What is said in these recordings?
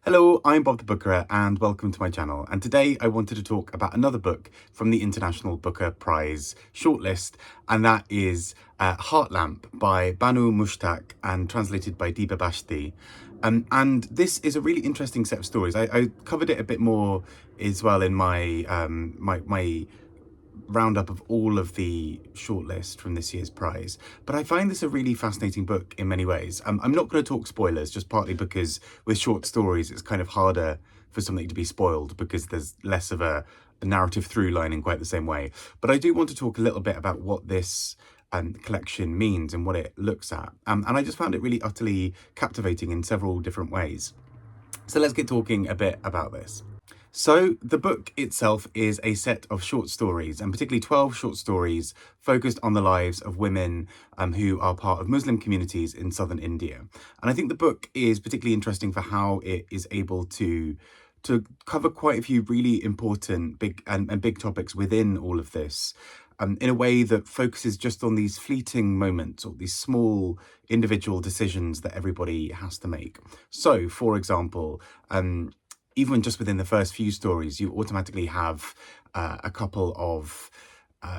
Hello, I'm Bob the Booker and welcome to my channel. And today I wanted to talk about another book from the International Booker Prize shortlist, and that is Heart Lamp by Banu, Mushtaq and translated by Deepa Bhasthi. And this is a really interesting set of stories. I covered it a bit more as well in my my roundup of all of the shortlist from this year's prize. But I find this a really fascinating book in many ways. I'm not going to talk spoilers, just partly because with short stories, it's kind of harder for something to be spoiled because there's less of a narrative through line in quite the same way. But I do want to talk a little bit about what this collection means and what it looks at. And I just found it really utterly captivating in several different ways. So let's get talking a bit about this. So the book itself is a set of short stories, and particularly 12 short stories focused on the lives of women who are part of Muslim communities in southern India. And I think the book is particularly interesting for how it is able to cover quite a few really important big topics within all of this, in a way that focuses just on these fleeting moments or these small individual decisions that everybody has to make. So, for example, even just within the first few stories, you automatically have a couple of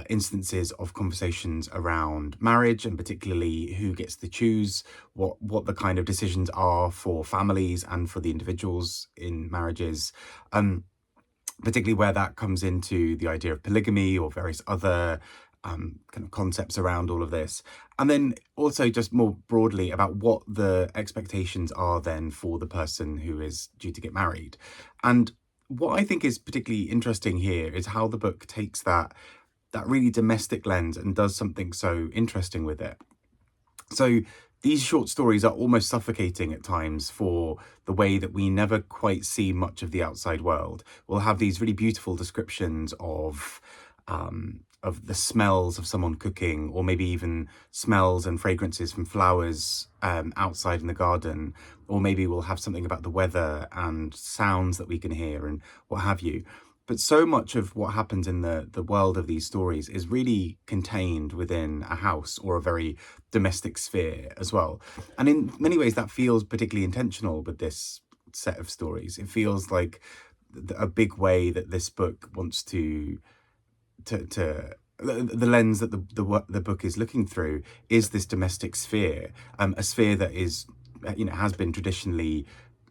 instances of conversations around marriage, and particularly who gets to choose what the kind of decisions are for families and for the individuals in marriages, particularly where that comes into the idea of polygamy or various other kind of concepts around all of this. And then also just more broadly about what the expectations are then for the person who is due to get married. And what I think is particularly interesting here is how the book takes that really domestic lens and does something so interesting with it. So these short stories are almost suffocating at times for the way that we never quite see much of the outside world. We'll have these really beautiful descriptions of the smells of someone cooking, or maybe even smells and fragrances from flowers outside in the garden, or maybe we'll have something about the weather and sounds that we can hear and what have you. But so much of what happens in the world of these stories is really contained within a house or a very domestic sphere as well. And in many ways, that feels particularly intentional with this set of stories. It feels like a big way that this book wants to the lens that the book is looking through is this domestic sphere, a sphere that is, has been traditionally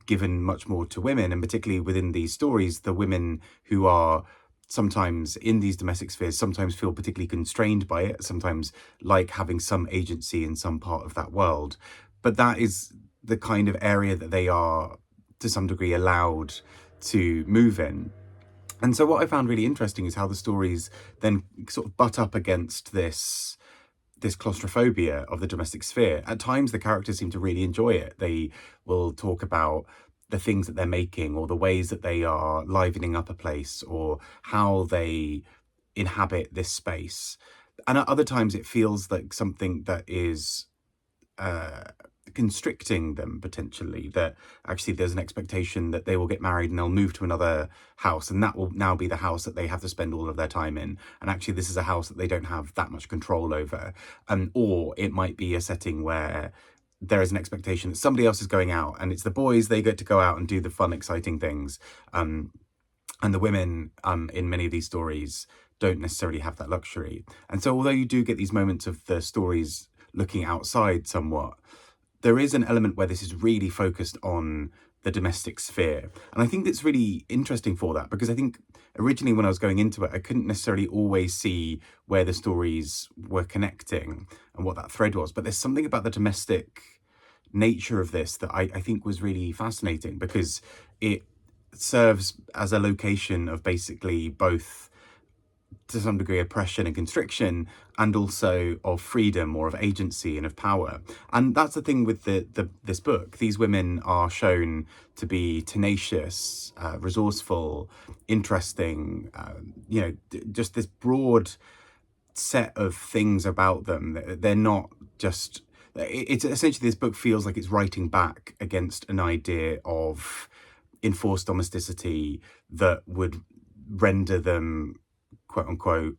given much more to women, and particularly within these stories, the women who are sometimes in these domestic spheres sometimes feel particularly constrained by it, sometimes like having some agency in some part of that world. But that is the kind of area that they are to some degree allowed to move in. And so what I found really interesting is how the stories then sort of butt up against this claustrophobia of the domestic sphere. At times, the characters seem to really enjoy it. They will talk about the things that they're making, or the ways that they are livening up a place, or how they inhabit this space. And at other times, it feels like something that is constricting them potentially, that actually there's an expectation that they will get married and they'll move to another house, and that will now be the house that they have to spend all of their time in, and actually this is a house that they don't have that much control over. Or it might be a setting where there is an expectation that somebody else is going out and it's the boys, they get to go out and do the fun exciting things, and the women in many of these stories don't necessarily have that luxury. And so although you do get these moments of the stories looking outside somewhat, there is an element where this is really focused on the domestic sphere. And I think that's really interesting for that, because I think originally when I was going into it, I couldn't necessarily always see where the stories were connecting and what that thread was. But there's something about the domestic nature of this that I think was really fascinating, because it serves as a location of basically both, to some degree, oppression and constriction, and also of freedom or of agency and of power. And that's the thing with this book. These women are shown to be tenacious, resourceful, interesting, just this broad set of things about them. They're not just, it's essentially, this book feels like it's writing back against an idea of enforced domesticity that would render them quote unquote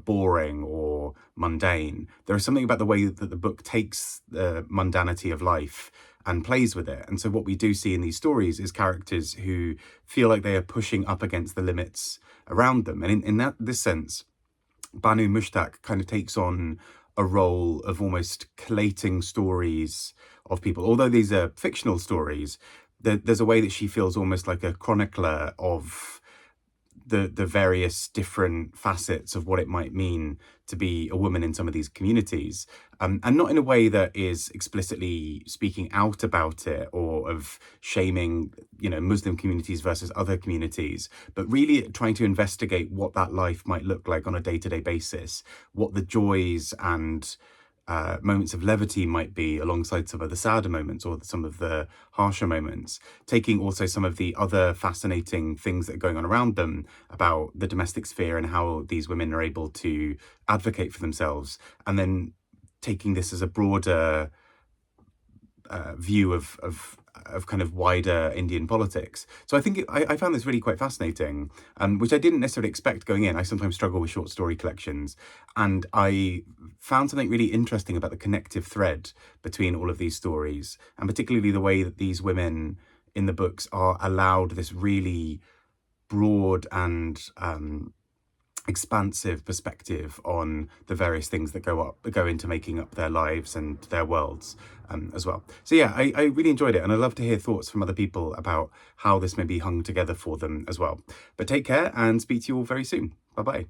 boring or mundane. There is something about the way that the book takes the mundanity of life and plays with it. And so what we do see in these stories is characters who feel like they are pushing up against the limits around them. And in this sense, Banu Mushtaq kind of takes on a role of almost collating stories of people. Although these are fictional stories, there's a way that she feels almost like a chronicler of the various different facets of what it might mean to be a woman in some of these communities, and not in a way that is explicitly speaking out about it or of shaming, Muslim communities versus other communities, but really trying to investigate what that life might look like on a day-to-day basis, what the joys and moments of levity might be alongside some of the sadder moments or some of the harsher moments, taking also some of the other fascinating things that are going on around them about the domestic sphere and how these women are able to advocate for themselves, and then taking this as a broader view of kind of wider Indian politics. So I think I found this really quite fascinating, which I didn't necessarily expect going in. I sometimes struggle with short story collections, and I found something really interesting about the connective thread between all of these stories, and particularly the way that these women in the books are allowed this really broad and expansive perspective on the various things that go into making up their lives and their worlds as well. So yeah, I really enjoyed it, and I'd love to hear thoughts from other people about how this may be hung together for them as well. But take care and speak to you all very soon. Bye bye.